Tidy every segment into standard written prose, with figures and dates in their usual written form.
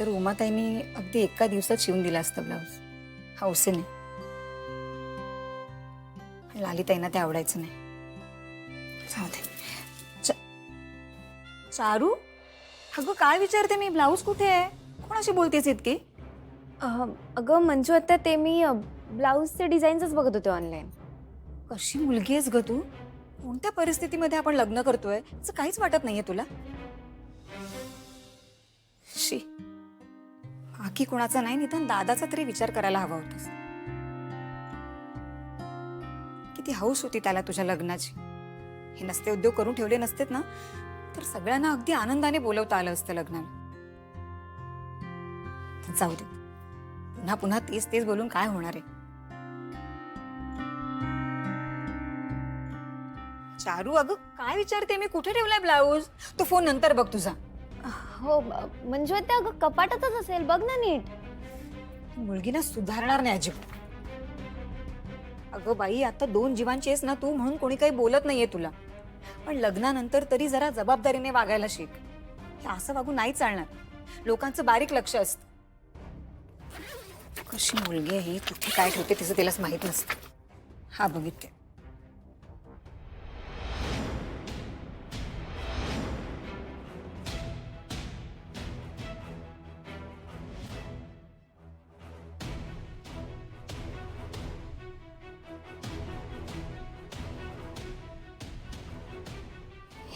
तर उमाताईंनी अगदी एका दिवसात शिवून दिला असतं ब्लाऊज हौसेने. पण लालिताईंना ते आवडायचं नाही. जाऊ दे. चारू, अगं काय विचारते मी, ब्लाऊज कुठे आहे? कोणाशी बोलतेस इतकी? अगं मंजू आता ते मी ब्लाऊजचे डिझाईन्सच बघत होते ऑनलाईन. कशी मुलगी आहेस ग तू? कोणत्या परिस्थितीमध्ये आपण लग्न करतोय असं काहीच वाटत नाहीये तुला? शी, बाकी कोणाचा नाही, निदान दादाचा तरी विचार करायला हवा होतास. किती हौस होती त्याला तुझ्या लग्नाची. हे नसते उद्योग करून ठेवले नसतेत ना, तर सगळ्यांना अगदी आनंदाने बोलवता आलं असतं लग्नाला. जाऊ दे, पुन्हा पुन्हा तेच तेच बोलून काय होणार आहे? चारू, अगं काय विचारते मी, कुठे ठेवलाय ब्लाऊज? तो फोन नंतर बघ तुझा. हो मंजू आता अगं कपाटातच असेल, बघ ना नीट. मुलगी ना सुधारणार नाही अजिबात. अगं बाई, आता 2 जीवांची आहेस ना तू, म्हणून कोणी काही बोलत नाहीये तुला. पण लग्नानंतर तरी जरा जबाबदारीने वागायला शिक. हे असं वागून नाही चालणार. लोकांचं बारीक लक्ष असतं. कशी मुलगी आहे ही, कुठे काय ठेवते तिचं तिलाच माहित नसतं. हा बघितले.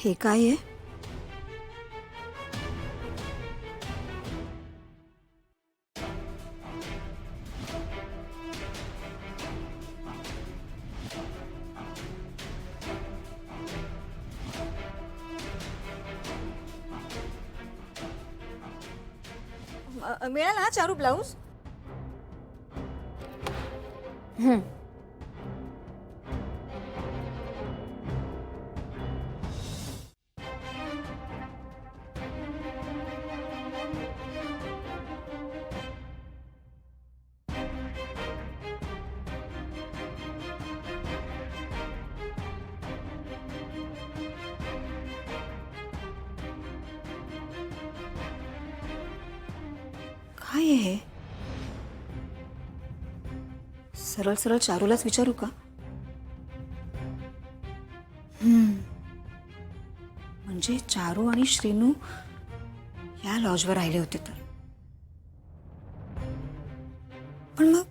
हे काय आहे? मिळाला हा चारू ब्लाऊज? काय आहे हे? सरळ सरळ चारूलाच विचारू का? म्हणजे चारू आणि श्रीनू या लॉजवर राहिले होते तर. पण मग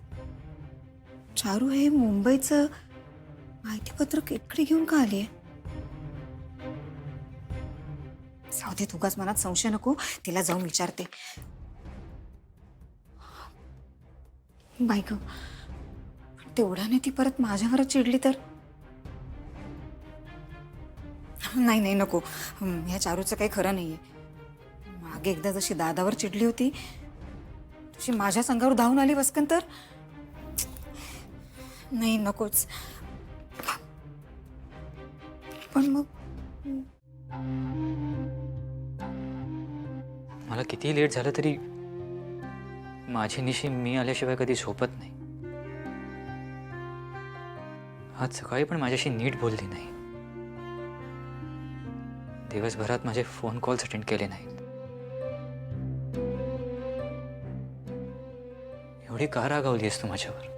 चारू हे मुंबईचं माहितीपत्रक इकडे घेऊन का आलीये? जाऊ दे, उगाच मनात संशय नको. तिला जाऊन विचारते. बायको, तेवढ्याने ती परत माझ्यावरच चिडली तर? नाही नाही, नको. ह्या चारूचं काही खरं नाहीये. मागे एकदा जशी दादावर चिडली होती तशी माझ्या संघावर धावून आली वस्कन तर. नाही, नकोच. पण मग मला किती लेट झालं तरी माझी निशी मी आल्याशिवाय कधी झोपत नाही. आज सकाळी पण माझ्याशी नीट बोलली नाही. दिवसभरात माझे फोन कॉल्स अटेंड केले नाहीत. एवढी का रागावलीस तू माझ्यावर?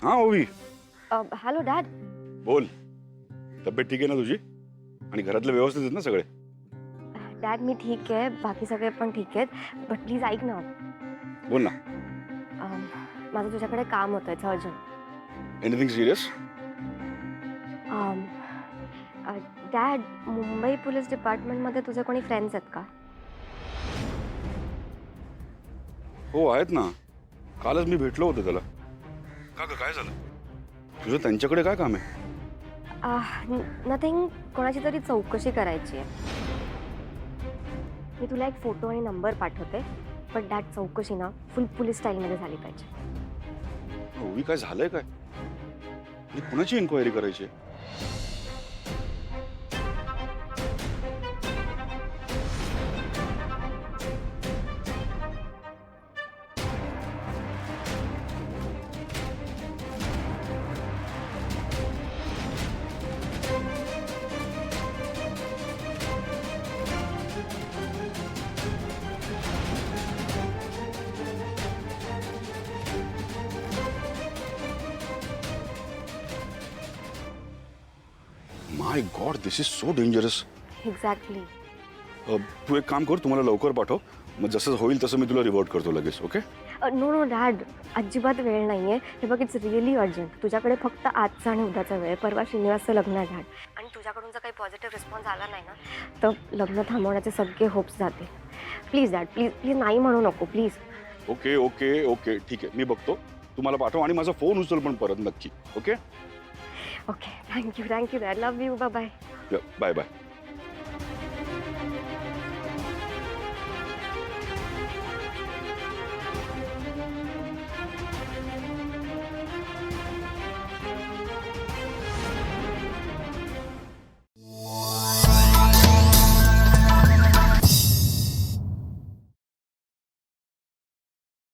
हाँ ओवी, हॅलो डॅड. बोल. तब्येत ठीक आहे ना तुझी? आणि घरातले व्यवस्थित आहेत ना सगळे? डॅड मी ठीक आहे, बाकी सगळे पण ठीक आहेत. बट प्लीज ऐक ना. बोल ना. माझं तुझ्याकडे काम होतं, it's urgent. Anything serious? Dad, Mumbai police डिपार्टमेंटमध्ये तुझे कोणी फ्रेंड्स आहेत का? हो आहेत ना, कालच मी भेटलो होतो त्याला. का ग, काय झालं? तुझं त्यांच्याकडे काय काम आहे? नथिंग, कोणाची तरी चौकशी करायची आहे. मी तुला एक फोटो आणि नंबर पाठवते, पण डॅड चौकशी ना फुल पोलीस स्टाईलमध्ये झाली पाहिजे. ओवी, काय झालंय काय? आणि कुणाची इन्क्वायरी करायची आहे? My God, this is so dangerous. Exactly. तू एक काम कर, तुम्हाला लवकर पाठव, मग जसं होईल तसं मी तुला रिव्हर्ट करतो लगेच. ओके? नो नो डॅड, अजिबात वेळ नाही आहे. हे बघ, इट्स रिअली अर्जंट. तुझ्याकडे फक्त आजचा आणि उद्याचा वेळ. परवा श्रीनिवासचं लग्न आहे डॅड, आणि तुझ्याकडून जर काही पॉझिटिव्ह रिस्पॉन्स आला नाही ना, तर लग्न थांबवण्याचे सगळे होप्स जातील. प्लीज डॅड, प्लीज प्लीज नाही म्हणू नको, प्लीज. ओके ओके ओके, ठीक आहे, मी बघतो. तुम्हाला पाठव आणि माझा फोन उचल पण परत नक्की. Okay? Okay, thank you thank you dad. Love you. Bye bye. Bye bye.